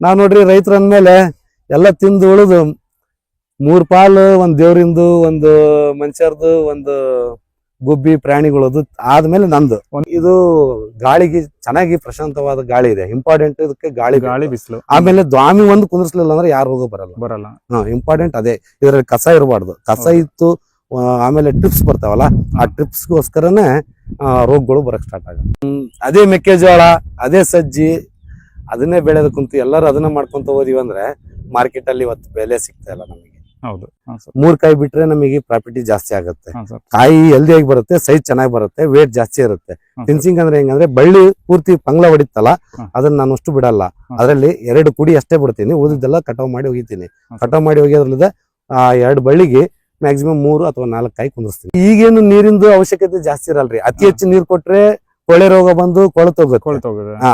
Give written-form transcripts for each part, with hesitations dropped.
ನಾವ್ ನೋಡ್ರಿ ರೈತರ ಅಂದ್ಮೇಲೆ ಎಲ್ಲ ತಿಂದು ಉಳಿದು 3 ಪಾಲು ಒಂದ್ ದೇವ್ರಿಂದು, ಒಂದು ಮನುಷ್ಯರ್ದು, ಒಂದು ಗುಬ್ಬಿ ಪ್ರಾಣಿಗಳದು ಆದ್ಮೇಲೆ ನಂದು. ಇದು ಗಾಳಿಗೆ ಚೆನ್ನಾಗಿ ಪ್ರಶಾಂತವಾದ ಗಾಳಿ ಇದೆ, ಇಂಪಾರ್ಟೆಂಟ್ ಇದಕ್ಕೆ ಗಾಳಿ ಬಿಸಿಲು. ಆಮೇಲೆ ದ್ವಾಮಿ ಒಂದು ಕುಂದಿರ್ಸ್ಲಿಲ್ಲ ಅಂದ್ರೆ ಯಾರು ರೋಗ ಬರಲ್ಲ. ಇಂಪಾರ್ಟೆಂಟ್ ಅದೇ. ಇದ್ರಲ್ಲಿ ಕಸ ಇರಬಾರ್ದು, ಕಸ ಇತ್ತು ಆಮೇಲೆ ಟ್ರಿಪ್ಸ್ ಬರ್ತಾವಲ್ಲ, ಆ ಟ್ರಿಪ್ಸ್ಗೋಸ್ಕರನೇ ರೋಗಗಳು ಬರಕ್ ಸ್ಟಾರ್ಟ್ ಆಗುತ್ತೆ. ಅದೇ ಮೆಕ್ಕೆಜೋಳ, ಅದೇ ಸಜ್ಜಿ, ಅದನ್ನೇ ಬೆಳೆದ ಕುಂತು ಎಲ್ಲರೂ ಅದನ್ನ ಮಾಡ್ಕೊಂತ ಹೋದಿವಿ ಅಂದ್ರೆ ಮಾರ್ಕೆಟ್ ಅಲ್ಲಿ ಇವತ್ತು ಬೆಲೆ ಸಿಗ್ತಾ ಇಲ್ಲ ನಮಗೆ. ಹೌದು. 3 ಕಾಯಿ ಬಿಟ್ರೆ ನಮಗೆ ಪ್ರಾಫಿಟ್ ಜಾಸ್ತಿ ಆಗುತ್ತೆ. ಕಾಯಿ ಹೆಲ್ದಿಯಾಗಿ ಬರುತ್ತೆ, ಸೈಜ್ ಚೆನ್ನಾಗಿ ಬರುತ್ತೆ, ವೇಟ್ ಜಾಸ್ತಿ ಇರುತ್ತೆ. ಫಿನ್ಸಿಂಗ್ ಅಂದ್ರೆ ಹೆಂಗಂದ್ರೆ ಬಳ್ಳಿ ಪೂರ್ತಿ ಪಂಗ್ಲ ಹೊಡಿತಲ್ಲ, ಅದನ್ನ ನಾನು ಅಷ್ಟು ಬಿಡಲ್ಲ. ಅದರಲ್ಲಿ 2 ಕುಡಿ ಅಷ್ಟೇ ಬಿಡ್ತೀನಿ, ಉಳಿದೆಲ್ಲ ಕಟಾವ್ ಮಾಡಿ ಹೋಗಿತೀನಿ. ಕಟಾವ್ ಮಾಡಿ ಹೋಗೋದ್ರಲ್ಲಿದೆ 2 ಬಳ್ಳಿಗೆ ಮ್ಯಾಕ್ಸಿಮಮ್ 3 ಅಥವಾ 4 ಕಾಯಿ ಕುಂದಿರ್ತೀನಿ. ಈಗೇನು ನೀರಿಂದು ಅವಶ್ಯಕತೆ ಜಾಸ್ತಿ ಇರಲ್ರಿ. ಅತಿ ಹೆಚ್ಚು ನೀರ್ ಕೊಟ್ರೆ ಕೊಳೆ ರೋಗ ಬಂದು ಕೊಳೆತೋಗುತ್ತೆ.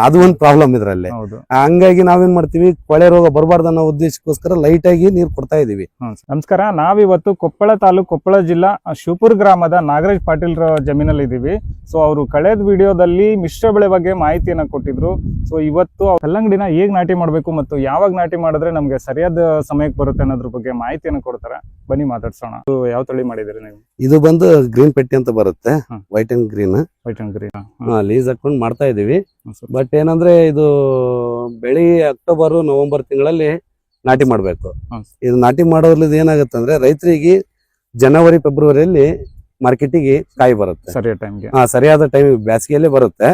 ಅದು ಒಂದು ಪ್ರಾಬ್ಲಮ್ ಇದ್ರಲ್ಲಿ. ಹಂಗಾಗಿ ನಾವೇನ್ ಮಾಡ್ತೀವಿ, ಕೊಳೆ ರೋಗ ಬರಬಾರ್ದು ಅನ್ನೋ ಉದ್ದೇಶಕ್ಕೋಸ್ಕರ ಲೈಟ್ ಆಗಿ ನೀರ್ ಕೊಡ್ತಾ ಇದೀವಿ. ನಮಸ್ಕಾರ, ನಾವಿವತ್ತು ಕೊಪ್ಪಳ ತಾಲೂಕು, ಕೊಪ್ಪಳ ಜಿಲ್ಲಾ ಶಿವಪುರ ಗ್ರಾಮದ ನಾಗರಾಜ್ ಪಾಟೀಲ್ ಜಮೀನಲ್ಲಿ ಇದೀವಿ. ಸೊ ಅವರು ಕಳೆದ ವಿಡಿಯೋದಲ್ಲಿ ಮಿಶ್ರ ಬೆಳೆ ಬಗ್ಗೆ ಮಾಹಿತಿಯನ್ನ ಕೊಟ್ಟಿದ್ರು. ಸೊ ಇವತ್ತು ಕಲ್ಲಂಗಡಿನ ಹೇಗ್ ನಾಟಿ ಮಾಡ್ಬೇಕು ಮತ್ತು ಯಾವಾಗ ನಾಟಿ ಮಾಡಿದ್ರೆ ನಮ್ಗೆ ಸರಿಯಾದ ಸಮಯಕ್ಕೆ ಬರುತ್ತೆ ಅನ್ನೋದ್ರ ಬಗ್ಗೆ ಮಾಹಿತಿಯನ್ನ ಕೊಡ್ತಾರೆ. ಬನ್ನಿ ಮಾತಾಡ್ಸೋಣ. ಯಾವ ತಳಿ ಮಾಡಿದಿರಿ ನೀವು? ಇದು ಬಂದು ಗ್ರೀನ್ ಪೆಟ್ಟಿ ಅಂತ ಬರುತ್ತೆ, ವೈಟ್ ಅಂಡ್ ಗ್ರೀನ್ ಲೀಸ್ ಹಾಕೊಂಡು ಮಾಡ್ತಾ ಇದೀವಿ. ಬಟ್ ಏನಂದ್ರೆ ಇದು ಬೆಳಿ ಅಕ್ಟೋಬರ್ ನವೆಂಬರ್ ತಿಂಗಳಲ್ಲಿ ನಾಟಿ ಮಾಡ್ಬೇಕು. ಇದು ನಾಟಿ ಮಾಡೋದ್ರಿಂದ ಏನಾಗುತ್ತೆ ಅಂದ್ರೆ ರೈತರಿಗೆ ಜನವರಿ ಫೆಬ್ರವರಿಯಲ್ಲಿ ಮಾರ್ಕೆಟಿಗೆ ಕಾಯಿ ಬರುತ್ತೆ, ಸರಿಯಾದ ಟೈಮ್ ಬೇಸಿಗೆಯಲ್ಲೇ ಬರುತ್ತೆ.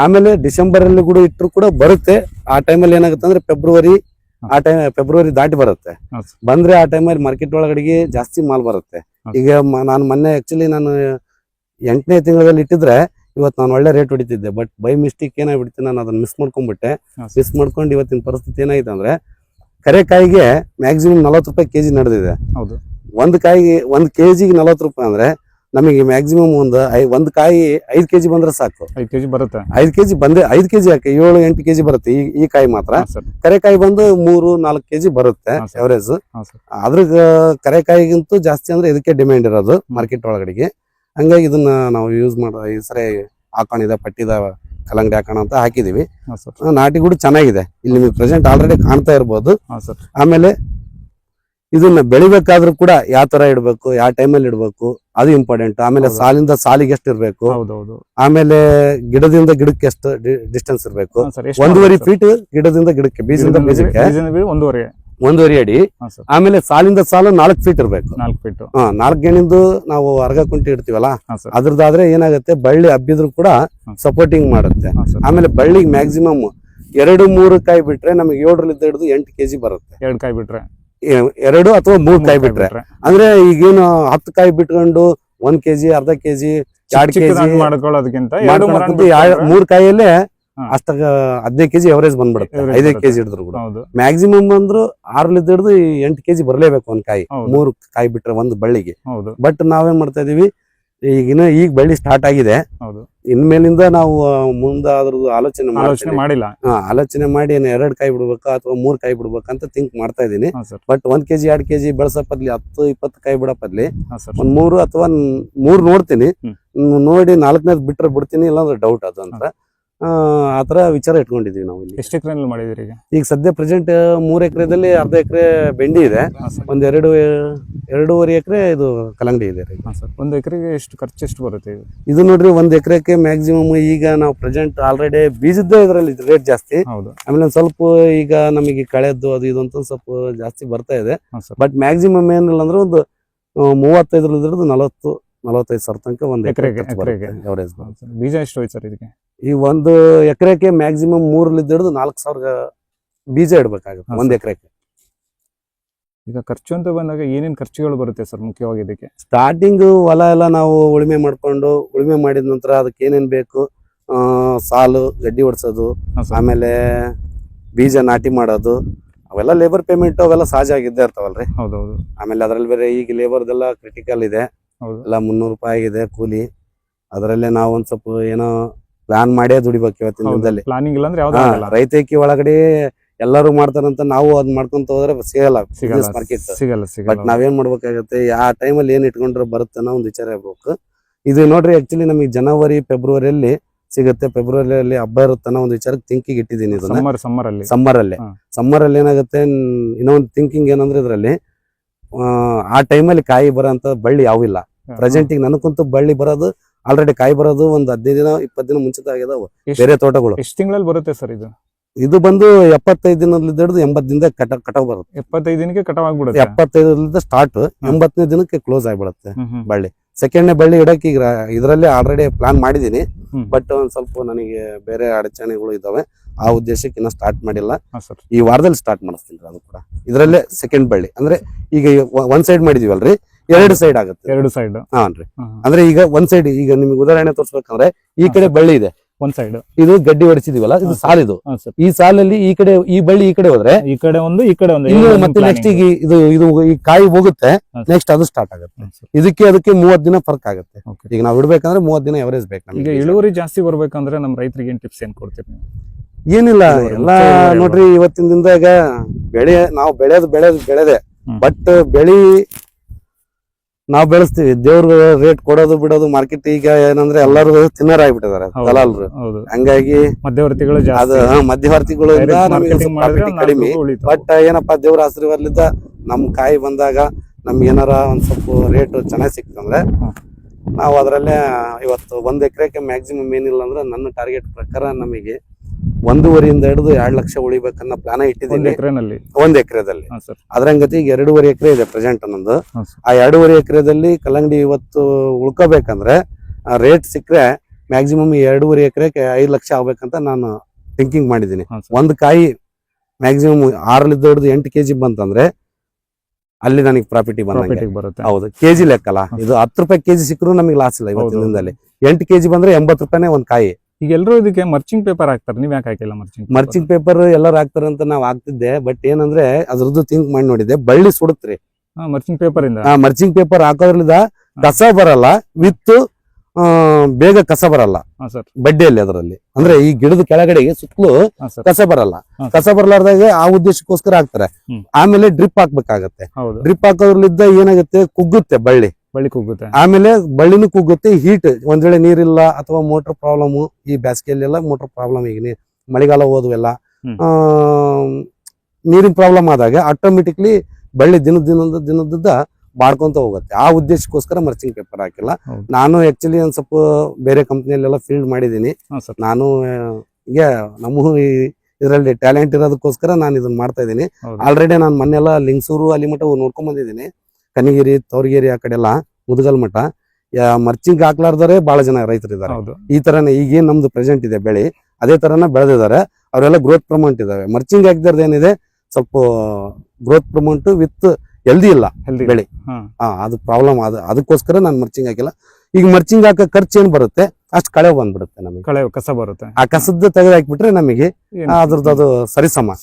ಆಮೇಲೆ ಡಿಸೆಂಬರ್ ಅಲ್ಲಿ ಕೂಡ ಇಟ್ಟರು ಕೂಡ ಬರುತ್ತೆ. ಆ ಟೈಮಲ್ಲಿ ಏನಾಗುತ್ತೆ ಅಂದ್ರೆ ಫೆಬ್ರವರಿ ದಾಟಿ ಬರುತ್ತೆ. ಬಂದ್ರೆ ಆ ಟೈಮಲ್ಲಿ ಮಾರ್ಕೆಟ್ ಒಳಗಡೆಗೆ ಜಾಸ್ತಿ ಮಾಲ್ ಬರುತ್ತೆ. ಈಗ ನಾನು ಮೊನ್ನೆ ಆಕ್ಚುಲಿ ನಾನು 8ನೇ ತಿಂಗಳಲ್ಲಿ ಇಟ್ಟಿದ್ರೆ ಇವತ್ತು ನಾನು ಒಳ್ಳೆ ರೇಟ್ ಹೊಡಿತಿದ್ದೆ. ಬಟ್ ಬೈ ಮಿಸ್ಟೇಕ್ ಏನಾಗ್ಬಿಡ್ತೀನಿ, ನಾನು ಅದನ್ನ ಮಿಸ್ ಮಾಡ್ಕೊಂಡ್ಬಿಟ್ಟೆ. ಮಿಸ್ ಮಾಡ್ಕೊಂಡು ಇವತ್ತಿನ ಪರಿಸ್ಥಿತಿ ಏನಾಗಿದೆ ಅಂದ್ರೆ ಕರೆಕಾಯಿಗೆ ಮ್ಯಾಕ್ಸಿಮಮ್ 40 ರೂಪಾಯಿ ಕೆಜಿ ನಡೆದಿದೆ. ಒಂದ್ ಕಾಯಿಗೆ 1 ಕೆಜಿಗೆ 40 ರೂಪಾಯಿ ಅಂದ್ರೆ ನಮಗೆ ಮ್ಯಾಕ್ಸಿಮಮ್ ಒಂದು ಕಾಯಿ 5 ಕೆಜಿ ಬಂದ್ರೆ ಸಾಕು. 5 ಕೆಜಿ ಬರುತ್ತೆ. 5 ಕೆಜಿ ಬಂದೆ 5 ಕೆಜಿ ಯಾಕೆ 7-8 ಕೆಜಿ ಬರುತ್ತೆ ಈ ಕಾಯಿ ಮಾತ್ರ. ಕರೆಕಾಯಿ ಬಂದು 3-4 ಕೆಜಿ ಬರುತ್ತೆ ಎವರೇಜ್. ಅದ್ರ ಕರೆಕಾಯಿಗಿಂತೂ ಜಾಸ್ತಿ ಅಂದ್ರೆ ಇದಕ್ಕೆ ಡಿಮ್ಯಾಂಡ್ ಇರೋದು ಮಾರ್ಕೆಟ್ ಒಳಗಡೆಗೆ. ಹಂಗಾಗಿ ಇದನ್ನ ನಾವು ಯೂಸ್ ಮಾಡೋ ಈ ಸರಿ ಹಾಕೊಂಡಿದೆ, ಪಟ್ಟಿದ ಕಲ್ಲಂಗಡಿ ಹಾಕೋಣ ಅಂತ ಹಾಕಿದೀವಿ. ನಾಟಿ ಕೂಡ ಚೆನ್ನಾಗಿದೆ, ಇಲ್ಲಿ ನಿಮಗೆ ಪ್ರೆಸೆಂಟ್ ಆಲ್ರೆಡಿ ಕಾಣ್ತಾ ಇರ್ಬೋದು. ಆಮೇಲೆ ಇದನ್ನ ಬೆಳಿಬೇಕಾದ್ರೂ ಕೂಡ ಯಾವ ತರ ಇಡ್ಬೇಕು, ಯಾವ ಟೈಮಲ್ಲಿ ಇಡ್ಬೇಕು ಅದು ಇಂಪಾರ್ಟೆಂಟ್. ಆಮೇಲೆ ಸಾಲಿಂದ ಸಾಲಿಗೆ ಎಷ್ಟು ಇರ್ಬೇಕು, ಆಮೇಲೆ ಗಿಡದಿಂದ ಗಿಡಕ್ಕೆ ಎಷ್ಟು ಡಿಸ್ಟೆನ್ಸ್ ಇರ್ಬೇಕು. 1.5 ಫೀಟ್ ಗಿಡದಿಂದ ಗಿಡಕ್ಕೆ, ಬೀಜದಿಂದ ಬೀಜಕ್ಕೆ 1.5 ಅಡಿ. ಆಮೇಲೆ ಸಾಲಿಂದ ಸಾಲು 4 ಫೀಟ್ ಇರ್ಬೇಕು. 4 ಗೇಣಿಂದು ನಾವು ಅರ್ಗ ಕುಂಟಿ ಇಡ್ತೀವಲ್ಲ, ಅದ್ರದ್ದಾದ್ರೆ ಏನಾಗುತ್ತೆ ಬಳ್ಳಿ ಹಬ್ಬಿದ್ರು ಕೂಡ ಸಪೋರ್ಟಿಂಗ್ ಮಾಡುತ್ತೆ. ಆಮೇಲೆ ಬಳ್ಳಿಗೆ ಮ್ಯಾಕ್ಸಿಮಮ್ 2-3 ಕಾಯಿ ಬಿಟ್ರೆ ನಮಗೆ 7ರಿಂದ ಹಿಡಿದು 8 ಕೆಜಿ ಬರುತ್ತೆ. 2 ಕಾಯಿ ಬಿಟ್ರೆ 2 ಅಥವಾ 3 ಕಾಯಿ ಬಿಟ್ರೆ. ಅಂದ್ರೆ ಈಗೇನು 10 ಕಾಯಿ ಬಿಟ್ಕೊಂಡು 1 ಕೆಜಿ, ಅರ್ಧ ಕೆಜಿ, 2 ಕೆಜಿ ಮಾಡ್ಕೊಳ್ಳೋದಕ್ಕಿಂತ 3 ಕಾಯಿಯಲ್ಲೇ ಅಷ್ಟ 15 ಕೆಜಿ ಎವರೇಜ್ ಬಂದ್ಬಿಡುತ್ತೆ. 5 ಕೆಜಿ ಹಿಡಿದ್ರು ಕೂಡ ಮ್ಯಾಕ್ಸಿಮಮ್ ಅಂದ್ರು 6ರಿಂದ ಹಿಡಿದು 8 ಕೆಜಿ ಬರ್ಲೇಬೇಕು ಒಂದ್ ಕಾಯಿ. 3 ಕಾಯಿ ಬಿಟ್ರೆ ಒಂದು ಬಳ್ಳಿಗೆ. ಬಟ್ ನಾವೇನ್ ಮಾಡ್ತಾ ಇದೀವಿ, ಈಗ ಬಳ್ಳಿ ಸ್ಟಾರ್ಟ್ ಆಗಿದೆ. ಇನ್ಮೇಲಿಂದ ನಾವು ಮುಂದೆ ಅದ್ರದ್ದು ಆಲೋಚನೆ ಮಾಡಿಲ್ಲ. ಆಲೋಚನೆ ಮಾಡಿ 2 ಕಾಯಿ ಬಿಡ್ಬೇಕಾ ಅಥವಾ 3 ಕಾಯಿ ಬಿಡ್ಬೇಕಂತ ಥಿಂಕ್ ಮಾಡ್ತಾ ಇದೀನಿ. ಬಟ್ 1 ಕೆಜಿ 2 ಕೆಜಿ ಬೆಳೆಸೋ ಪದ್ಲಿ 10-20 ಕಾಯಿ ಬಿಡೋ ಪದ್ಲಿ 3 ಅಥವಾ 3 ನೋಡ್ತೀನಿ. ನೋಡಿ 4ನೇದು ಬಿಟ್ರೆ ಬಿಡ್ತೀನಿ, ಇಲ್ಲಾಂದ್ರೆ ಡೌಟ್ ಅದು ಅಂತ ಆತರ ವಿಚಾರ ಇಟ್ಕೊಂಡಿದೀವಿ ನಾವು. ಇಲ್ಲಿ ಎಷ್ಟು ಎಕರೆ ಮಾಡಿದಿರಿ ಈಗ ಸದ್ಯ ಪ್ರೆಸೆಂಟ್ 3 ಎಕರೆದಲ್ಲಿ ಅರ್ಧ ಎಕರೆ ಬೆಂಡಿ ಇದೆ, ಒಂದ್ 2.5 ಎಕರೆ ಇದು ಕಲ್ಲಂಗಡಿ ಇದೆ. 1 ಎಕರೆಗೆ ಖರ್ಚು ಎಷ್ಟು ಬರುತ್ತೆ ಇದು ನೋಡ್ರಿ? 1 ಎಕರೆಗೆ ಮ್ಯಾಕ್ಸಿಮಮ್ ಈಗ ನಾವು ಪ್ರೆಸೆಂಟ್ ಆಲ್ರೆಡಿ ಬೀಜದ್ದೇ ಇದರಲ್ಲಿ ರೇಟ್ ಜಾಸ್ತಿ. ಆಮೇಲೆ ಸ್ವಲ್ಪ ಈಗ ನಮಗೆ ಕಳೆದ್ದು ಅದು ಇದು ಅಂತ ಸ್ವಲ್ಪ ಜಾಸ್ತಿ ಬರ್ತಾ ಇದೆ. ಬಟ್ ಮ್ಯಾಕ್ಸಿಮಮ್ ಏನಿಲ್ಲ ಅಂದ್ರೆ ಒಂದು 35 45 ಸಾವಿರ ತನಕ 1 ಎಕರೆಗೆ ಎವರೇಜ್. ಬೀಜ ಎಷ್ಟು ಹೋಯ್ತು ಸರ್ ಇದಕ್ಕೆ? ಈ 1 ಎಕರೆಗೆ ಮ್ಯಾಕ್ಸಿಮಮ್ 3ರಿಂದ ಹಿಡಿದು 4,000 ಬೀಜ ಇಡ್ಬೇಕಾಗುತ್ತೆ 1 ಎಕರೆಗೆ. ಈಗ ಖರ್ಚು ಅಂತ ಬಂದಾಗ ಏನೇನ್ ಖರ್ಚುಗಳು ಬರುತ್ತೆ ಸರ್ ಮುಖ್ಯವಾಗಿ ಇದಕ್ಕೆ? ಸ್ಟಾರ್ಟಿಂಗ್ ಹೊಲ ಎಲ್ಲ ನಾವು ಉಳುಮೆ ಮಾಡಿದ ನಂತರ ಅದಕ್ಕೆ ಏನೇನ್ ಬೇಕು, ಸಾಲು ಗಡ್ಡಿ ಹೊಡ್ಸೋದು, ಆಮೇಲೆ ಬೀಜ ನಾಟಿ ಮಾಡೋದು, ಅವೆಲ್ಲ ಲೇಬರ್ ಪೇಮೆಂಟ್ ಅವೆಲ್ಲ ಸಹಜ ಆಗಿದ್ದೇ ಇರ್ತಾವಲ್ರಿ. ಆಮೇಲೆ ಅದ್ರಲ್ಲಿ ಬೇರೆ ಈಗ ಲೇಬರ್ದೆಲ್ಲ ಕ್ರಿಟಿಕಲ್ ಇದೆ, ಎಲ್ಲ 300 ರೂಪಾಯಿ ಆಗಿದೆ ಕೂಲಿ. ಅದರಲ್ಲೇ ನಾವು ಒಂದ್ ಸ್ವಲ್ಪ ಏನೋ ಪ್ಲಾನ್ ಮಾಡೇ ದುಡಿಬೇಕು ಇವತ್ತಿನ ದಿನದಲ್ಲಿ. ರೈತಕಿ ಒಳಗಡೆ ಎಲ್ಲರೂ ಮಾಡ್ತಾರಂತ ನಾವು ಅದ್ ಮಾಡ್ಕೊಂತ ಹೋದ್ರೆ ಸಿಗಲ್ಲ ಮಾರ್ಕೆಟ್. ಬಟ್ ನಾವೇನ್ ಮಾಡ್ಬೇಕಾಗತ್ತೆ, ಆ ಟೈಮಲ್ಲಿ ಏನ್ ಇಟ್ಕೊಂಡ್ರೆ ಬರುತ್ತೆ ಅನ್ನೋ ಒಂದು ವಿಚಾರ ಇರ್ಬೇಕು. ಇದು ನೋಡ್ರಿ, ಆಕ್ಚುಲಿ ನಮಗೆ ಜನವರಿ ಫೆಬ್ರವರಿಯಲ್ಲಿ ಸಿಗುತ್ತೆ. ಫೆಬ್ರವರಿಯಲ್ಲಿ ಹಬ್ಬ ಇರುತ್ತೆ ಅನ್ನೋ ಒಂದು ವಿಚಾರಕ್ಕೆ ಥಿಂಕಿಂಗ್ ಇಟ್ಟಿದ್ದೀನಿ ಇದನ್ನ. ಸಮ್ಮರ್ ಅಲ್ಲಿ ಸಮ್ಮರ್ ಅಲ್ಲಿ ಏನಾಗುತ್ತೆ, ಇನ್ನೊಂದು ಥಿಂಕಿಂಗ್ ಏನಂದ್ರೆ ಇದ್ರಲ್ಲಿ ಆ ಟೈಮಲ್ಲಿ ಕಾಯಿ ಬರೋಂತ ಬಳ್ಳಿ ಯಾವಿಲ್ಲ. ಪ್ರೆಸೆಂಟಿಗೆ ನನಗಂತೂ ಬಳ್ಳಿ ಬರೋದು ಆಲ್ರೆಡಿ ಕಾಯಿ ಬರೋದು ಒಂದು 15 ದಿನ 20 ದಿನ ಮುಂಚಿತ ಆಗಿದಾವ ಬೇರೆ ತೋಟಗಳು. ಎಷ್ಟು ತಿಂಗಳಲ್ಲಿ ಬರುತ್ತೆ ಸರ್ ಇದು? ಇದು ಬಂದು 75 ದಿನದಲ್ಲಿ ಹಿಡಿದು 80 ದಿನದ ಕಟಾವ್ ಬರುತ್ತೆ. 75 ದಿನಕ್ಕೆ ಕಟಾವ್ ಆಗ್ಬಿಡುತ್ತೆ. 75 ಸ್ಟಾರ್ಟ್ 80ನೇ ದಿನಕ್ಕೆ ಕ್ಲೋಸ್ ಆಗಿಬಿಡುತ್ತೆ ಬಳ್ಳಿ. ಸೆಕೆಂಡ್ನೇ ಬಳ್ಳಿ ಇಡಕ್ಕೆ ಈಗ ಇದರಲ್ಲಿ ಆಲ್ರೆಡಿ ಪ್ಲಾನ್ ಮಾಡಿದೀನಿ. ಬಟ್ ಒಂದ್ ಸ್ವಲ್ಪ ನನಗೆ ಬೇರೆ ಅಡಚಣೆಗಳು ಇದಾವೆ, ಆ ಉದ್ದೇಶಕ್ಕೆ ಇನ್ನ ಸ್ಟಾರ್ಟ್ ಮಾಡಿಲ್ಲ. ಈ ವಾರದಲ್ಲಿ ಸ್ಟಾರ್ಟ್ ಮಾಡಿಸ್ತೀನಿ ಅದು ಕೂಡ. ಇದರಲ್ಲೇ ಸೆಕೆಂಡ್ ಬಳ್ಳಿ ಅಂದ್ರೆ ಈಗ ಒಂದ್ ಸೈಡ್ ಮಾಡಿದೀವಲ್ರಿ, 2 ಸೈಡ್ ಆಗುತ್ತೆ. 2 ಸೈಡ್ ಹಾನ್ರಿ. ಅಂದ್ರೆ ಈಗ ಒಂದ್ ಸೈಡ್, ಈಗ ನಿಮ್ಗೆ ಉದಾಹರಣೆ ತೋರ್ಸ್ಬೇಕಂದ್ರೆ ಈ ಕಡೆ ಬಳ್ಳಿ ಇದೆ, ಒಂದ್ ಸೈಡ್ ಇದು ಗಡ್ಡಿ ಹೊಡಿಸಿದೀವಲ್ಲ, ಇದು ಸಾಲಿದು. ಈ ಸಾಲಲ್ಲಿ ಈ ಕಡೆ ಈ ಬಳ್ಳಿ ಈ ಕಡೆ ಹೋದ್ರೆ ಈ ಕಡೆ ಒಂದು ಈ ಕಡೆ ಒಂದು ಇನ್ನು ಮತ್ತೆ ನೆಕ್ಸ್ಟ್ ಈಗ ಇದು ಈ ಕಾಯಿ ಹೋಗುತ್ತೆ, ನೆಕ್ಸ್ಟ್ ಅದು ಸ್ಟಾರ್ಟ್ ಆಗುತ್ತೆ. ಇದಕ್ಕೆ ಅದಕ್ಕೆ 30 ದಿನ ಫರ್ಕ್ ಆಗುತ್ತೆ. ಈಗ ನಾವು ಇಡ್ಬೇಕಂದ್ರೆ 30 ದಿನ ಎವರೇಜ್ ಬೇಕು ನಮಗೆ. ಈಗ ಇಳುವರಿ ಜಾಸ್ತಿ ಬರ್ಬೇಕಂದ್ರೆ ನಮ್ ರೈತರಿಗೆ ಏನ್ ಟಿಪ್ಸ್ ಏನ್ ಕೊಡ್ತೀರಿ ನೀವು? ಏನಿಲ್ಲ, ಎಲ್ಲಾ ನೋಡ್ರಿ ಇವತ್ತಿನ ದಿನದಾಗ ನಾವು ಬೆಳೆದೆ ಬಟ್ ಬೆಳಿ ನಾವ್ ಬೆಳೆಸ್ತೀವಿ. ದೇವ್ರ ರೇಟ್ ಕೊಡೋದು ಬಿಡೋದು ಮಾರ್ಕೆಟ್ ಈಗ ಏನಂದ್ರೆ ಎಲ್ಲರೂ ತಿನ್ನರ್ ಆಗ್ಬಿಟ್ಟಿದಾರೆ ದಲಾಲ್ರು. ಹಂಗಾಗಿ ಮಧ್ಯವರ್ತಿಗಳು ಮಧ್ಯವರ್ತಿಗಳಿಂದ ನಮಗೆ ಕಡಿಮೆ. ಬಟ್ ಏನಪ್ಪಾ ದೇವ್ರ ಆಶೀರ್ವಾದಲಿಂದ ನಮ್ ಕಾಯಿ ಬಂದಾಗ ನಮ್ಗೆ ಏನಾರ ಒಂದ್ ಸ್ವಲ್ಪ ರೇಟ್ ಚೆನ್ನಾಗಿ ಸಿಕ್ತಂದ್ರೆ ನಾವು ಅದ್ರಲ್ಲೇ ಇವತ್ತು 1 ಎಕರೆಗೆ ಮ್ಯಾಕ್ಸಿಮಮ್ ಏನಿಲ್ಲ ಅಂದ್ರೆ ನನ್ನ ಟಾರ್ಗೆಟ್ ಪ್ರಕಾರ ನಮಗೆ 1.5 ಹಿಡಿದು 2 ಲಕ್ಷ ಉಳಿಬೇಕನ್ನ ಪ್ಲಾನ್ ಇಟ್ಟಿದ್ದೀನಿ 1 ಎಕರೆದಲ್ಲಿ. ಅದ್ರಂಗತಿ ಈಗ 2.5 ಎಕರೆ ಇದೆ ಪ್ರೆಸೆಂಟ್ ಅನ್ನೊಂದು. ಆ 2.5 ಎಕರೆದಲ್ಲಿ ಕಲ್ಲಂಗಡಿ ಇವತ್ತು ಉಳ್ಕೋಬೇಕಂದ್ರೆ ರೇಟ್ ಸಿಕ್ಕರೆ ಮ್ಯಾಕ್ಸಿಮಮ್ 2.5 ಎಕರೆಗೆ 5 ಲಕ್ಷ ಆಗ್ಬೇಕಂತ ನಾನು ಥಿಂಕಿಂಗ್ ಮಾಡಿದ್ದೀನಿ. ಒಂದು ಕಾಯಿ ಮ್ಯಾಕ್ಸಿಮಮ್ 6 ಹಿಡಿದು 8 ಕೆಜಿ ಬಂತಂದ್ರೆ ಅಲ್ಲಿ ನನಗೆ ಪ್ರಾಫಿಟ್ ಬರುತ್ತೆ. ಹೌದು, ಕೆಜಿ ಲೆಕ್ಕಲ್ಲ ಇದು. 10 ರೂಪಾಯಿ ಕೆಜಿ ಸಿಕ್ಕರು ನಮಗೆ ಲಾಸ್ ಇಲ್ಲ ಇವತ್ತಿನ ದಿನದಲ್ಲಿ. 8 ಕೆಜಿ ಬಂದ್ರೆ 80 ರೂಪಾಯಿನೇ ಒಂದ್ ಕಾಯಿ. ಈಗ ಎಲ್ಲರೂ ಇದಕ್ಕೆ ಮರ್ಚಿಂಗ್ ಪೇಪರ್ ಹಾಕ್ತಾರೆ, ನೀವ್ ಯಾಕೆ ಹಾಕಿಲ್ಲ ಮರ್ಚಿಂಗ್ ಪೇಪರ್? ಎಲ್ಲರೂ ಹಾಕ್ತಾರ ಅಂತ ನಾವ್ ಹಾಕ್ತಿದ್ದೆ, ಬಟ್ ಏನಂದ್ರೆ ಅದ್ರದ್ದು ಥಿಂಕ್ ಮಾಡಿ ನೋಡಿದೆ, ಬಳ್ಳಿ ಸುಡುತ್ರಿ ಮರ್ಚಿಂಗ್ ಪೇಪರ್ ಇಂದ. ಮರ್ಚಿಂಗ್ ಪೇಪರ್ ಹಾಕೋದ್ರಿಂದ ಕಸ ಬರಲ್ಲ, ವಿತ್ ಬೇಗ ಕಸ ಬರಲ್ಲ ಬಡ್ಡಿಯಲ್ಲಿ. ಅದರಲ್ಲಿ ಅಂದ್ರೆ ಈ ಗಿಡದ ಕೆಳಗಡೆಗೆ ಸುತ್ತಲೂ ಕಸ ಬರಲ್ಲ. ಕಸ ಬರಲಾರ್ದಾಗ ಆ ಉದ್ದೇಶಕ್ಕೋಸ್ಕರ ಹಾಕ್ತಾರೆ. ಆಮೇಲೆ ಡ್ರಿಪ್ ಹಾಕ್ಬೇಕಾಗತ್ತೆ. ಡ್ರಿಪ್ ಹಾಕೋದ್ರಲ್ಲಿದ್ದ ಏನಾಗುತ್ತೆ, ಕುಗ್ಗುತ್ತೆ ಬಳ್ಳಿ ಕುಗ್ಗುತ್ತೆ. ಆಮೇಲೆ ಬಳ್ಳಿನೂ ಕುಗ್ಗುತ್ತೆ. ಹೀಟ್ ಒಂದ್ ವೇಳೆ ನೀರಿಲ್ಲ ಅಥವಾ ಮೋಟರ್ ಪ್ರಾಬ್ಲಮ್, ಈ ಬೇಸಿಗೆಯಲ್ಲೆಲ್ಲ ಮೋಟರ್ ಪ್ರಾಬ್ಲಮ್, ಈಗ ಮಳೆಗಾಲ ಹೋದ್ವೆಲ್ಲ ನೀರಿನ ಪ್ರಾಬ್ಲಮ್ ಆದಾಗ ಆಟೋಮೆಟಿಕ್ಲಿ ಬಳ್ಳಿ ದಿನದಿಂದ ಬಾಡ್ಕೊಂತ ಹೋಗುತ್ತೆ. ಆ ಉದ್ದೇಶಕ್ಕೋಸ್ಕರ ಮರ್ಚಿಂಗ್ ಪೇಪರ್ ಹಾಕಿಲ್ಲ. ನಾನು ಆಕ್ಚುಲಿ ಒಂದ್ ಸ್ವಲ್ಪ ಬೇರೆ ಕಂಪ್ನಿಯಲ್ಲೆಲ್ಲ ಫೀಲ್ಡ್ ಮಾಡಿದೀನಿ. ನಾನು ಈಗ ನಮ್ಮ ಇದರಲ್ಲಿ ಟ್ಯಾಲೆಂಟ್ ಇರೋದಕ್ಕೋಸ್ಕರ ನಾನು ಇದನ್ನ ಮಾಡ್ತಾ ಇದ್ದೀನಿ. ಆಲ್ರೆಡಿ ನಾನು ಮೊನ್ನೆಲ್ಲ ಲಿಂಗಸೂರು ಅಲ್ಲಿ ಮಠ ನೋಡ್ಕೊಂಡ್ ಬಂದಿದ್ದೀನಿ. ಕನಿಗಿರಿ, ತವರಗಿರಿ, ಆ ಕಡೆ ಎಲ್ಲ ಮುದಗಲ್ ಮಠ ಮರ್ಚಿಂಗ್ ಹಾಕ್ಲಾರ್ದರೆ ಬಹಳ ಜನ ರೈತರು ಇದಾರೆ. ಈ ತರನೇ ಈಗೇನ್ ನಮ್ದು ಪ್ರೆಸೆಂಟ್ ಇದೆ ಬೆಳೆ, ಅದೇ ತರನ ಬೆಳೆದಿದ್ದಾರೆ. ಅವರೆಲ್ಲ ಗ್ರೋತ್ ಪ್ರಮೌಂಟ್ ಇದಾವೆ. ಮರ್ಚಿಂಗ್ ಹಾಕಿದಾರ್ದು ಏನಿದೆ, ಸ್ವಲ್ಪ ಗ್ರೋತ್ ಪ್ರಮೌಂಟ್ ವಿತ್ ಹೆಲ್ದಿ ಇಲ್ಲ ಬೆಳೆ. ಅದು ಪ್ರಾಬ್ಲಮ್. ಅದಕ್ಕೋಸ್ಕರ ನಾನು ಮರ್ಚಿಂಗ್ ಹಾಕಿಲ್ಲ. ಈಗ ಮರ್ಚಿಂಗ್ ಹಾಕೋ ಖರ್ಚು ಏನ್ ಬರುತ್ತೆ ಅಷ್ಟು ಕಳೆ ಬಂದ್ಬಿಡುತ್ತೆ ನಮಗೆ. ಕಸ ಬರುತ್ತೆ. ಆ ಕಸದ ತೆಗೆದು ಹಾಕ್ಬಿಟ್ರೆ ನಮಗೆ ಅದ್ರದ್ದು ಅದು ಸರಿಸಮ.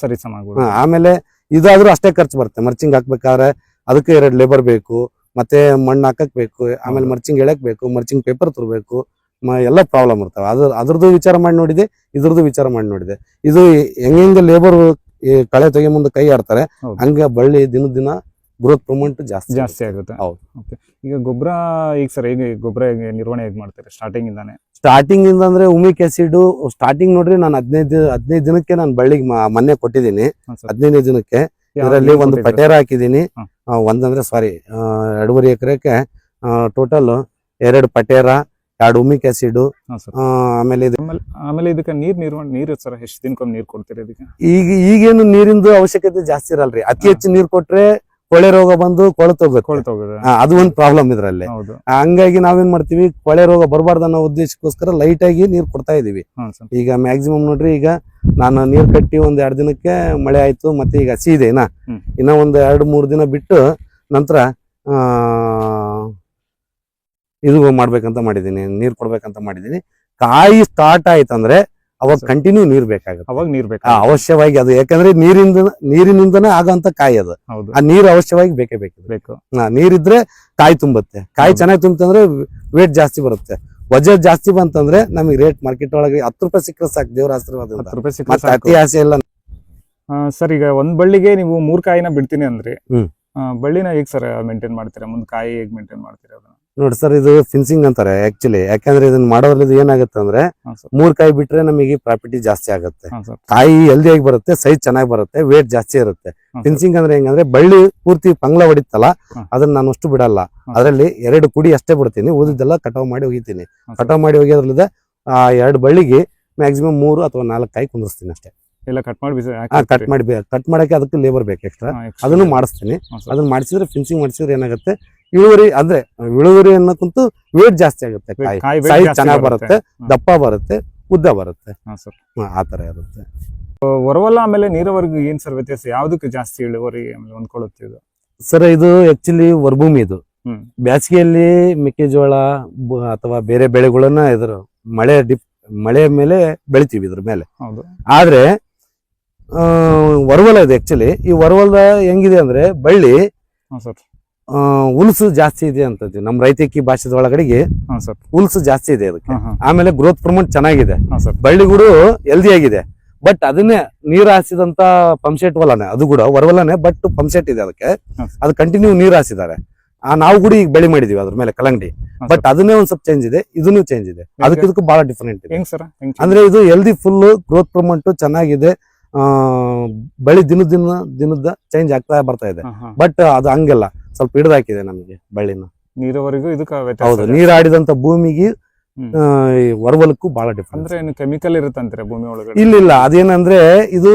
ಆಮೇಲೆ ಇದಾದ್ರೂ ಅಷ್ಟೇ ಖರ್ಚು ಬರುತ್ತೆ. ಮರ್ಚಿಂಗ್ ಹಾಕ್ಬೇಕಾದ್ರೆ ಅದಕ್ಕೆ 2 ಲೇಬರ್ ಬೇಕು, ಮತ್ತೆ ಮಣ್ಣು ಹಾಕಕ್ ಬೇಕು, ಆಮೇಲೆ ಮರ್ಚಿಂಗ್ ಎಳಕ್ ಬೇಕು, ಮರ್ಚಿಂಗ್ ಪೇಪರ್ ತರಬೇಕು, ಎಲ್ಲ ಪ್ರಾಬ್ಲಮ್ ಇರ್ತಾವೆ. ಅದ್ರದ್ದು ವಿಚಾರ ಮಾಡಿ ನೋಡಿದೆ, ಇದ್ರದ್ದು ವಿಚಾರ ಮಾಡಿ ನೋಡಿದೆ. ಇದು ಹೆಂಗ ಲೇಬರ್ ಕಳೆ ತೆಗೆ ಮುಂದೆ ಕೈ ಆಡ್ತಾರೆ, ಹಂಗ ಬಳ್ಳಿ ದಿನ ಗ್ರೋತ್ ಪ್ರಮೌಂಟ್ ಜಾಸ್ತಿ ಆಗುತ್ತೆ. ಹೌದು. ಈಗ ಗೊಬ್ಬರ ಈಗ ಸರ್ ಹೇಗೆ ಗೊಬ್ಬರ ನಿರ್ವಹಣೆ ಹೇಗೆ ಮಾಡ್ತಾರೆ ಸ್ಟಾರ್ಟಿಂಗ್ ಇಂದ ಅಂದ್ರೆ ಹುಮಿಕ್ ಆಸಿಡ್ ಸ್ಟಾರ್ಟಿಂಗ್ ನೋಡ್ರಿ ನಾನು 15 ದಿನಕ್ಕೆ ನಾನು ಬಳ್ಳಿಗೆ ಮೊನ್ನೆ ಕೊಟ್ಟಿದ್ದೀನಿ. 15 ದಿನಕ್ಕೆ ಇದರಲ್ಲಿ ಒಂದು ಪಟೇರ ಹಾಕಿದೀನಿ. ಒಂದಂದ್ರೆ 2.5 ಎಕರೆಗೆ ಟೋಟಲ್ 2 ಪಟೇರ, 2 ಹುಮಿಕ್ ಆಸಿಡ್. ಆಮೇಲೆ ಇದಕ್ಕೆ ನೀರು ಸರ್ ಎಷ್ಟು ದಿನಕ್ಕೊಮ್ಮೆ ನೀರು ಕೊಡ್ತೀರಿ ಇದಕ್ಕೆ? ಈಗೇನು ನೀರಿಂದು ಅವಶ್ಯಕತೆ ಜಾಸ್ತಿ ಇರಲ್ರಿ. ಅತಿ ಹೆಚ್ಚು ನೀರು ಕೊಟ್ರೆ ಕೊಳೆ ರೋಗ ಬಂದು ಕೊಳತೋಗುತ್ತೆ. ಅದು ಒಂದು ಪ್ರಾಬ್ಲಮ್ ಇದ್ರಲ್ಲಿ. ಹಂಗಾಗಿ ನಾವೇನ್ ಮಾಡ್ತೀವಿ, ಕೊಳೆ ರೋಗ ಬರಬಾರ್ದು ಅನ್ನೋ ಉದ್ದೇಶಕ್ಕೋಸ್ಕರ ಲೈಟ್ ಆಗಿ ನೀರ್ ಕೊಡ್ತಾ ಇದೀವಿ. ಈಗ ಮ್ಯಾಕ್ಸಿಮಮ್ ನೋಡ್ರಿ, ಈಗ ನಾನು ನೀರ್ ಕಟ್ಟಿ 1-2 ದಿನಕ್ಕೆ ಮಳೆ ಆಯ್ತು, ಮತ್ತೆ ಈಗ ಹಸಿ ಇದೆ ಇನ್ನ ಒಂದು 2-3 ದಿನ ಬಿಟ್ಟು ನಂತರ ಇದು ಮಾಡ್ಬೇಕಂತ ಮಾಡಿದೀನಿ, ನೀರ್ ಕೊಡ್ಬೇಕಂತ ಮಾಡಿದೀನಿ. ಕಾಯಿ ಸ್ಟಾರ್ಟ್ ಆಯ್ತಂದ್ರೆ ಅವಾಗ ಕಂಟಿನ್ಯೂ ನೀರ್ ಬೇಕಾಗುತ್ತೆ. ಅವಶ್ಯವಾಗಿ ಅದು, ಯಾಕಂದ್ರೆ ನೀರಿನಿಂದನೇ ಆಗಂತ ಕಾಯಿ ಅದು. ಆ ನೀರು ಅವಶ್ಯವಾಗಿ ಬೇಕೇ ಬೇಕು. ನೀರಿದ್ರೆ ಕಾಯಿ ತುಂಬುತ್ತೆ. ಕಾಯಿ ಚೆನ್ನಾಗಿ ತುಂಬಂದ್ರೆ ವೇಟ್ ಜಾಸ್ತಿ ಬರುತ್ತೆ. ವಜನ್ ಜಾಸ್ತಿ ಬಂತಂದ್ರೆ ನಮಗೆ ರೇಟ್ ಮಾರ್ಕೆಟ್ ಒಳಗೆ 10 ರೂಪಾಯಿ ಸಿಕ್ಕರೆ ಸಾಕು, ದೇವ್ರ ಆಶೀರ್ವಾದ. ಅತಿ ಆಸೆ ಇಲ್ಲ ಸರ್. ಈಗ ಒಂದ್ ಬಳ್ಳಿಗೆ ನೀವು 3 ಕಾಯಿನ ಬಿಡ್ತೀನಿ ಅಂದ್ರೆ ಬಳ್ಳಿನ ಹೇಗ್ ಸರ್ ಮೇಂಟೈನ್ ಮಾಡ್ತೀರಾ? ಮುಂದ್ ಕಾಯಿ ಹೇಗ್ ಮೇಂಟೈನ್ ಮಾಡ್ತೀರಾ? ನೋಡಿ ಸರ್, ಇದು ಫಿನ್ಸಿಂಗ್ ಅಂತಾರೆ ಆಕ್ಚುಲಿ. ಯಾಕಂದ್ರೆ ಇದನ್ನ ಮಾಡೋದ್ರಿಂದ ಏನಾಗುತ್ತೆ ಅಂದ್ರೆ 3 ಕಾಯಿ ಬಿಟ್ರೆ ನಮಗೆ ಪ್ರಾಫಿಟ್ ಜಾಸ್ತಿ ಆಗುತ್ತೆ. ಕಾಯಿ ಹೆಲ್ದಿಯಾಗಿ ಬರುತ್ತೆ, ಸೈಜ್ ಚೆನ್ನಾಗಿ ಬರುತ್ತೆ, ವೇಟ್ ಜಾಸ್ತಿ ಇರುತ್ತೆ. ಫಿನ್ಸಿಂಗ್ ಅಂದ್ರೆ ಹೆಂಗಂದ್ರೆ ಬಳ್ಳಿ ಪೂರ್ತಿ ಪಂಗ್ಲ ಹೊಡಿತಲ್ಲ, ಅದನ್ನ ನಾನು ಅಷ್ಟು ಬಿಡಲ್ಲ. ಅದರಲ್ಲಿ 2 ಕುಡಿ ಅಷ್ಟೇ ಬಿಡ್ತೀನಿ, ಉಳಿದಿದ್ದೆಲ್ಲ ಕಟಾವ್ ಮಾಡಿ ಹೋಗಿತೀನಿ. ಕಟಾವ್ ಮಾಡಿ ಹೋಗೋದ್ರಿಂದ 2 ಬಳ್ಳಿಗೆ ಮ್ಯಾಕ್ಸಿಮಮ್ 3 ಅಥವಾ 4 ಕಾಯಿ ಕುಂದಿರ್ಸ್ತೀನಿ ಅಷ್ಟೇ. ಎಲ್ಲ ಕಟ್ ಮಾಡಿ ಕಟ್ ಮಾಡಕ್ಕೆ ಅದಕ್ಕೆ ಲೇಬರ್ ಬೇಕು ಎಕ್ಸ್ಟ್ರಾ, ಅದನ್ನು ಮಾಡಿಸ್ತೀನಿ. ಅದನ್ನ ಮಾಡಿಸಿದ್ರೆ ಫಿನ್ಸಿಂಗ್ ಮಾಡಿಸಿದ್ರೆ ಏನಾಗುತ್ತೆ, ಇಳುವರಿ ಅಂದ್ರೆ ಇಳುವರಿ ಅನ್ನೋಕ್ಕಂತೂ ವೇಟ್ ಜಾಸ್ತಿ ಆಗುತ್ತೆ, ಸೈಜ್ ಚೆನ್ನಾಗಿ ಬರುತ್ತೆ, ದಪ್ಪ ಬರುತ್ತೆ, ಉದ್ದ ಬರುತ್ತೆ, ಆತರ ಇರುತ್ತೆ. ಹೊರವಲ್ಲ ಆಮೇಲೆ ನೀರಾವರಿಗೆ ಏನ್ ಸರ್ ವ್ಯತ್ಯಾಸ? ಯಾವ್ದಕ್ಕೆ ಜಾಸ್ತಿ ಇಳುವರಿ ಹೊಂದ್ಕೊಳ್ಳುತ್ತೆ ಇದು? ಸರ್, ಇದು ಆಕ್ಚುಲಿ ಹೊರಭೂಮಿ. ಇದು ಬೇಸಿಗೆಯಲ್ಲಿ ಮೆಕ್ಕೆಜೋಳ ಅಥವಾ ಬೇರೆ ಬೆಳೆಗಳನ್ನ ಇದ್ರ ಮಳೆ ಮೇಲೆ ಬೆಳಿತೀವಿ ಇದ್ರ ಮೇಲೆ. ಆದ್ರೆ ಹೊರವಲ ಇದೆ ಆಕ್ಚುಲಿ. ಈ ಹೊರವಲ ಹೆಂಗಿದೆ ಅಂದ್ರೆ ಬಳ್ಳಿ ಹುಲ್ಸು ಜಾಸ್ತಿ ಇದೆ ಅಂತದ್ದು ನಮ್ಮ ರೈತಕಿ ಭಾಷೆದ ಒಳಗಡೆಗೆ ಹುಲ್ಸು ಜಾಸ್ತಿ ಇದೆ ಅದಕ್ಕೆ. ಆಮೇಲೆ ಗ್ರೋತ್ ಪ್ರಮೋಟ್ ಚೆನ್ನಾಗಿದೆ, ಬಳ್ಳಿಗಳು ಹೆಲ್ದಿ ಆಗಿದೆ. ಬಟ್ ಅದನ್ನೇ ನೀರು ಹಾಸಿದಂತ ಪಂಪ್ಸೆಟ್ ಹೊಲನೇ, ಅದು ಕೂಡ ಹೊರವಲನೆ, ಬಟ್ ಪಂಪ್ಸೆಟ್ ಇದೆ ಅದಕ್ಕೆ. ಅದು ಕಂಟಿನ್ಯೂ ನೀರು ಹಾಸಿದ್ದಾರೆ. ನಾವು ಕೂಡ ಈಗ ಬೆಳೆ ಮಾಡಿದೀವಿ ಅದ್ರ ಮೇಲೆ ಕಲ್ಲಂಗಡಿ. ಬಟ್ ಅದನ್ನೇ ಒಂದ್ ಸ್ವಲ್ಪ ಚೇಂಜ್ ಇದೆ, ಇದನ್ನು ಚೇಂಜ್ ಇದೆ. ಅದಕ್ಕೆ ಬಹಳ ಡಿಫರೆಂಟ್ ಇದೆ. ಅಂದ್ರೆ ಇದು ಹೆಲ್ದಿ, ಫುಲ್ ಗ್ರೋತ್ ಪ್ರಮೋಟ್ ಚೆನ್ನಾಗಿದೆ. ಬಳಿ ದಿನದ ಚೇಂಜ್ ಆಗ್ತಾ ಬರ್ತಾ ಇದೆ. ಬಟ್ ಅದು ಹಂಗೆಲ್ಲ ಸ್ವಲ್ಪ ಹಿಡಿದಾಕಿದೆ ನಮಗೆ ಬಳ್ಳಿನ. ನೀರಾವರಿಗೂ ಹೌದು, ನೀರಾಡಿದಂತ ಭೂಮಿಗೆ ಹೊರವಲಕ್ಕೂ ಬಹಳ ಡಿಫರೆಂಟ್. ಅಂದ್ರೆ ಕೆಮಿಕಲ್ ಇರುತ್ತಂದ್ರೆ ಭೂಮಿ ಒಳಗಡೆ? ಇಲ್ಲ, ಅದೇನಂದ್ರೆ ಇದು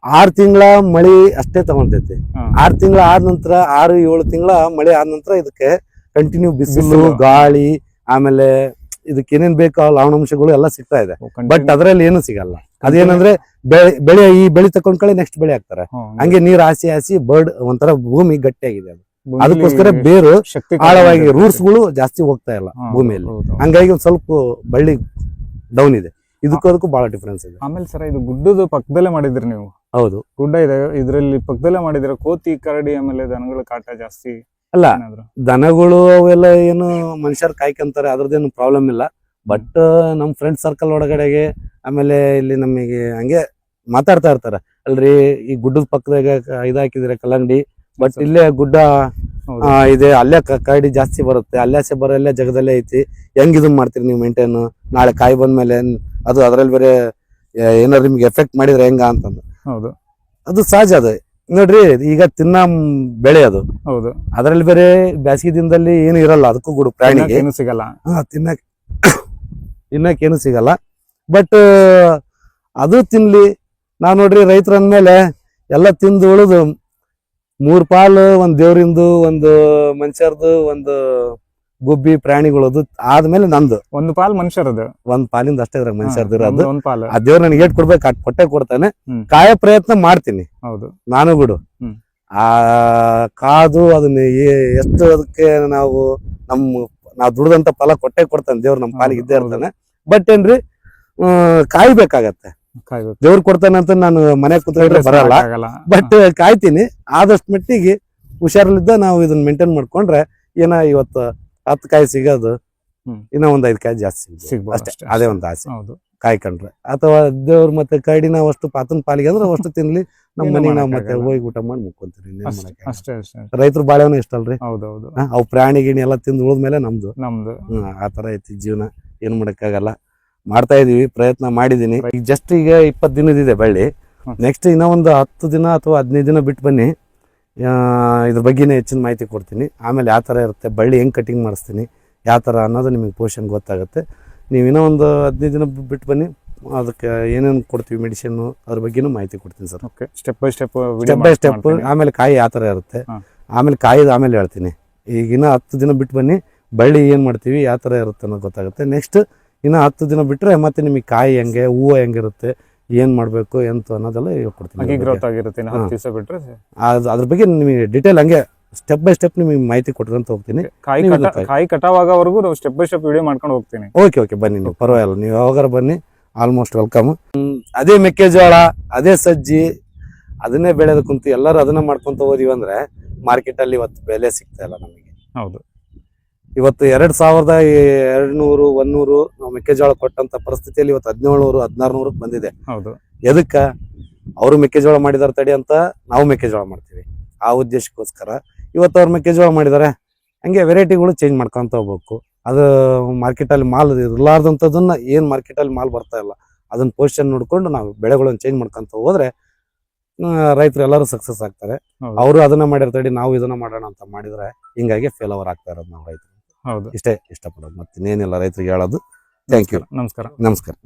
6 ತಿಂಗಳ ಮಳಿ ಅಷ್ಟೇ ತಗೊಂತೈತಿ. 6 ತಿಂಗಳ ಆದ ನಂತರ 6-7 ತಿಂಗಳ ಮಳೆ ಆದ ನಂತರ ಇದಕ್ಕೆ ಕಂಟಿನ್ಯೂ ಬಿಸಿಲು, ಗಾಳಿ, ಆಮೇಲೆ ಇದಕ್ಕೆ ಏನೇನ್ ಬೇಕೋ ಲವಣಾಂಶಗಳು ಎಲ್ಲ ಸಿಗ್ತಾ ಇದೆ. ಬಟ್ ಅದ್ರಲ್ಲಿ ಏನು ಸಿಗಲ್ಲ. ಅದೇನಂದ್ರೆ ಈ ಬೆಳೆ ತಕೊಂಡ್ ಕಡೆ ನೆಕ್ಸ್ಟ್ ಬೆಳೆ ಹಾಕ್ತಾರೆ. ಹಂಗೆ ನೀರ್ ಹಾಸಿ ಬರ್ಡ್ ಒಂಥರ ಭೂಮಿ ಗಟ್ಟಿಯಾಗಿದೆ. ಅದು ಅದಕ್ಕೋಸ್ಕರ ಬೇರು ಆಳವಾಗಿ ರೂಟ್ಸ್ ಗಳು ಜಾಸ್ತಿ ಹೋಗ್ತಾ ಇಲ್ಲ ಭೂಮಿಯಲ್ಲಿ. ಹಂಗಾಗಿ ಒಂದ್ ಸ್ವಲ್ಪ ಬಳ್ಳಿ ಡೌನ್ ಇದೆ. ಇದಕ್ಕೂ ಬಹಳ ಡಿಫರೆನ್ಸ್ ಇದೆ. ಆಮೇಲೆ ಸರ್, ಇದು ಗುಡ್ಡದ ಪಕ್ಕದಲ್ಲೇ ಮಾಡಿದ್ರಿ ನೀವು? ಹೌದು, ಗುಡ್ಡ ಇದೆ, ಇದ್ರಲ್ಲಿ ಪಕ್ಕದಲ್ಲೇ ಮಾಡಿದ್ರೆ ಕೋತಿ, ಕರಡಿ, ಆಮೇಲೆ ದನಗಳ ಕಾಟ ಜಾಸ್ತಿ ಅಲ್ಲ. ದನಗಳು ಅವೆಲ್ಲ ಏನು ಮನುಷ್ಯರ್ ಕಾಯ್ಕೊಂತಾರೆ, ಅದ್ರದ್ದೇನು ಪ್ರಾಬ್ಲಮ್ ಇಲ್ಲ. ಬಟ್ ನಮ್ ಫ್ರೆಂಡ್ ಸರ್ಕಲ್ ಒಳಗಡೆಗೆ ಆಮೇಲೆ ಇಲ್ಲಿ ನಮಗೆ ಹಂಗೆ ಮಾತಾಡ್ತಾ ಇರ್ತಾರ, ಅಲ್ರಿ ಈ ಗುಡ್ಡದ ಪಕ್ಕದಾಗ ಇದಾಕಿದ್ರೆ ಕಲ್ಲಂಗಡಿ, ಬಟ್ ಇಲ್ಲೇ ಗುಡ್ಡ ಇದೆ, ಅಲ್ಲೇ ಕರಡಿ ಜಾಸ್ತಿ ಬರುತ್ತೆ, ಅಲ್ಲೇ ಬರಲ್ಲೇ ಜಗದಲ್ಲೇ ಐತಿ, ಹೆಂಗ್ ಇದನ್ ಮಾಡ್ತೀರಿ ನೀವು ಮೇಂಟೈನ್? ನಾಳೆ ಕಾಯಿ ಬಂದ್ಮೇಲೆ ಅದು ಅದ್ರಲ್ಲಿ ಬೇರೆ ಏನಾದ್ರು ನಿಮ್ಗೆ ಎಫೆಕ್ಟ್ ಮಾಡಿದ್ರೆ ಹೆಂಗ ಅಂತಂದು. ಹೌದು, ಅದು ಸಹಜ. ಅದು ನೋಡ್ರಿ, ಈಗ ತಿನ್ನ ಬೆಳೆ ಅದು. ಹೌದು, ಅದ್ರಲ್ಲಿ ಬೇರೆ ಬೇಸಿಗೆ ದಿನದಲ್ಲಿ ಏನು ಇರಲ್ಲ, ಅದಕ್ಕೂ ಕೂಡ ಪ್ರಾಣಿಗೆ ಏನು ಸಿಗಲ್ಲ, ತಿನ್ನಕ್ ಏನು ಸಿಗಲ್ಲ. ಬಟ್ ಅದು ತಿನ್ಲಿ. ನಾವ್ ನೋಡ್ರಿ ರೈತರ ಅಂದ್ಮೇಲೆ ಎಲ್ಲ ತಿಂದು ಉಳಿದು 3 ಪಾಲು, ಒಂದ್ ದೇವ್ರಿಂದು, ಒಂದು ಮನುಷ್ಯರ್ದು, ಒಂದು ಗುಬ್ಬಿ ಪ್ರಾಣಿಗಳದು ಆದ್ಮೇಲೆ ನಂದು 1 ಪಾಲ್ ಮನುಷ್ಯರದು. 1 ಪಾಲಿಂದ ಅಷ್ಟೇ ಇದ್ರ ಮನುಷ್ಯರ್ದು. ಅದು 1 ಪಾಲು ಆ ದೇವ್ರ ನನಗೆ ಏಟ್ ಕೊಡ್ಬೇಕು ಅಟ್ ಕೊಟ್ಟೆ ಕೊಡ್ತಾನೆ. ಕಾಯ ಪ್ರಯತ್ನ ಮಾಡ್ತೀನಿ. ಹೌದು, ನಾನು ಬಿಡು ಕಾದು ಅದನ್ನ ಎಷ್ಟು ಅದಕ್ಕೆ ನಾವು ದುಡ್ದಂತ ಫಲ ಕೊಟ್ಟೆ ಕೊಡ್ತಾನೆ ದೇವ್ರು, ನಮ್ಮ ಪಾಲಿಗೆ ಇದ್ದೇ ಇರ್ತಾನೆ. ಬಟ್ ಏನ್ರಿ, ಕಾಯ್ಬೇಕಾಗತ್ತೆ. ದೇವ್ರು ಕೊಡ್ತಾನೆ ಅಂತ ನಾನು ಮನೆ ಕೂತ್ಕೊಂಡ್ರೆ ಬರಲ್ಲ. ಬಟ್ ಕಾಯ್ತೀನಿ. ಆದಷ್ಟು ಮಟ್ಟಿಗೆ ಹುಷಾರಲ್ಲಿದ್ದ ನಾವು ಇದನ್ನ ಮೇಂಟೈನ್ ಮಾಡ್ಕೊಂಡ್ರೆ ಇವತ್ತು 10 ಕಾಯಿ ಸಿಗೋದು, ಇನ್ನ ಒಂದ್ 5 ಕಾಯಿ ಜಾಸ್ತಿ ಸಿಗ್ಬೋದು ಅಷ್ಟೇ. ಅದೇ ಒಂದು ಆಸೆ, ಕಾಯ್ಕೊಂಡ್ರೆ. ಅಥವಾ ದೇವ್ರ ಮತ್ತೆ ಕರಡಿ ನಾವು ಅಷ್ಟು ಪಾತನ ಪಾಲಿಗೆ ಅಂದ್ರೆ ಅಷ್ಟು ತಿನ್ಲಿ, ನಮ್ಮ ಮನೆಗೆ ನಾವು ಮತ್ತೆ ಹೋಗಿ ಊಟ ಮಾಡಿ ಮುಕ್ಕೊಂತೀವಿ. ರೈತರು ಬಾಳೆವನ ಇಷ್ಟ ಅಲ್ರಿ? ಅವು ಪ್ರಾಣಿ ಗಿಣಿ ಎಲ್ಲ ತಿಂದು ಉಳಿದ್ಮೇಲೆ ನಮ್ದು. ಆತರ ಐತಿ ಜೀವನ, ಏನ್ ಮಾಡಕ್ಕಾಗಲ್ಲ. ಮಾಡ್ತಾ ಇದೀವಿ, ಪ್ರಯತ್ನ ಮಾಡಿದೀನಿ. ಈಗ ಜಸ್ಟ್ ಈಗ 20 ದಿನದಿದೆ ಬಳ್ಳಿ. ನೆಕ್ಸ್ಟ್ ಇನ್ನೂ ಒಂದು 10 ದಿನ ಅಥವಾ 15 ದಿನ ಬಿಟ್ಟು ಬನ್ನಿ, ಇದ್ರ ಬಗ್ಗೆನೇ ಹೆಚ್ಚಿನ ಮಾಹಿತಿ ಕೊಡ್ತೀನಿ. ಆಮೇಲೆ ಯಾವ ಥರ ಇರುತ್ತೆ ಬಳ್ಳಿ, ಹೆಂಗೆ ಕಟಿಂಗ್ ಮಾಡಿಸ್ತೀನಿ, ಯಾವ ಥರ ಅನ್ನೋದು ನಿಮಗೆ ಪೋಷನ್ ಗೊತ್ತಾಗುತ್ತೆ. ನೀವು ಇನ್ನೂ ಒಂದು 15 ದಿನ ಬಿಟ್ಟು ಬನ್ನಿ, ಅದಕ್ಕೆ ಏನೇನು ಕೊಡ್ತೀವಿ ಮೆಡಿಸಿನ್, ಅದ್ರ ಬಗ್ಗೆನೂ ಮಾಹಿತಿ ಕೊಡ್ತೀನಿ ಸರ್. Step by step. ಆಮೇಲೆ ಕಾಯಿ ಯಾವ ಥರ ಇರುತ್ತೆ, ಆಮೇಲೆ ಕಾಯಿದ ಆಮೇಲೆ ಹೇಳ್ತೀನಿ. ಈಗ ಇನ್ನೂ 10 ದಿನ ಬಿಟ್ಟು ಬನ್ನಿ, ಬಳ್ಳಿ ಏನು ಮಾಡ್ತೀವಿ, ಯಾವ ಥರ ಇರುತ್ತೆ ಅನ್ನೋದು ಗೊತ್ತಾಗುತ್ತೆ. ನೆಕ್ಸ್ಟ್ ಇನ್ನು 10 ದಿನ ಬಿಟ್ಟರೆ ಮತ್ತೆ ನಿಮಗೆ ಕಾಯಿ ಹೆಂಗೆ, ಹೂವು ಹೆಂಗಿರುತ್ತೆ, ಏನ್ ಮಾಡ್ಬೇಕು ಎಂತ ಅನ್ನೋದೆಲ್ಲ ಹೇಳ್ಕೊಡ್ತೀನಿ. ಅದ್ರ ಬಗ್ಗೆ ನಿಮಗೆ ಡೀಟೇಲ್ ಹಂಗೆ ಸ್ಟೆಪ್ ಬೈ ಸ್ಟೆಪ್ ನಿಮಗೆ ಮಾಹಿತಿ ಕೊಟ್ಕೊಂತ ಹೋಗ್ತೀನಿ. ಕಾಯಿ ಕಟಾವಾಗವರೆಗೂ ಸ್ಟೆಪ್ ಬೈ ಸ್ಟೆಪ್ ವಿಡಿಯೋ ಮಾಡ್ಕೊಂಡು ಹೋಗ್ತೀನಿ. ಓಕೆ ಬನ್ನಿ, ನೀವು ಪರವಾಗಿಲ್ಲ, ನೀವು ಯಾವಾಗಾರ ಬನ್ನಿ, ಆಲ್ಮೋಸ್ಟ್ ವೆಲ್ಕಮ್. ಅದೇ ಮೆಕ್ಕೆಜೋಳ, ಅದೇ ಸಜ್ಜಿ, ಅದನ್ನೇ ಬೆಳೆದ ಕುಂತು ಎಲ್ಲರೂ ಅದನ್ನ ಮಾಡ್ಕೊಂತ ಹೋದಿವಿ ಅಂದ್ರೆ ಮಾರ್ಕೆಟ್ ಅಲ್ಲಿ ಇವತ್ತು ಬೆಲೆ ಸಿಗ್ತಾ ಇಲ್ಲ ನಮಗೆ. ಹೌದು, ಇವತ್ತು 2200, 100 ನಾವು ಮೆಕ್ಕೆಜೋಳ ಕೊಟ್ಟಂತ ಪರಿಸ್ಥಿತಿಯಲ್ಲಿ ಇವತ್ತು 1700, 1600 ಬಂದಿದೆ. ಹೌದು, ಎದಕ್ಕ? ಅವರು ಮೆಕ್ಕೆಜೋಳ ಮಾಡಿದಾರ ತಡಿ ಅಂತ ನಾವು ಮೆಕ್ಕೆಜೋಳ ಮಾಡ್ತೀವಿ. ಆ ಉದ್ದೇಶಕ್ಕೋಸ್ಕರ ಇವತ್ತು ಅವ್ರು ಮೆಕ್ಕೆಜೋಳ ಮಾಡಿದಾರೆ, ಹಂಗೆ ವೆರೈಟಿಗಳು ಚೇಂಜ್ ಮಾಡ್ಕೊಂತ ಹೋಗ್ಬೇಕು. ಅದು ಮಾರ್ಕೆಟಲ್ಲಿ ಮಾಲ್ ಇರ್ಲಾರ್ದಂಥದ್ದನ್ನ ಏನ್ ಮಾರ್ಕೆಟಲ್ಲಿ ಮಾಲ್ ಬರ್ತಾ ಇಲ್ಲ ಅದನ್ನ ಪೊಸಿಷನ್ ನೋಡ್ಕೊಂಡು ನಾವು ಬೆಳೆಗಳನ್ನು ಚೇಂಜ್ ಮಾಡ್ಕೊಂತ ಹೋದ್ರೆ ರೈತರು ಎಲ್ಲರೂ ಸಕ್ಸಸ್ ಆಗ್ತಾರೆ. ಹೌದು. ಅವರು ಅದನ್ನ ಮಾಡಿರ್ತಾಡಿ ನಾವು ಇದನ್ನ ಮಾಡೋಣ ಅಂತ ಮಾಡಿದ್ರೆ ಹಿಂಗಾಗಿ ಫೇಲ್ ಆಗ್ತಾ ಇರೋದು ನಾವು ರೈತರು. ಹೌದು. ಇಷ್ಟೇ ಇಷ್ಟಪಡೋದು, ಮತ್ತೆ ಇನ್ನೇನಿಲ್ಲ ರೈತರಿಗೆ ಹೇಳೋದು. Thank you. ನಮಸ್ಕಾರ. ನಮಸ್ಕಾರ.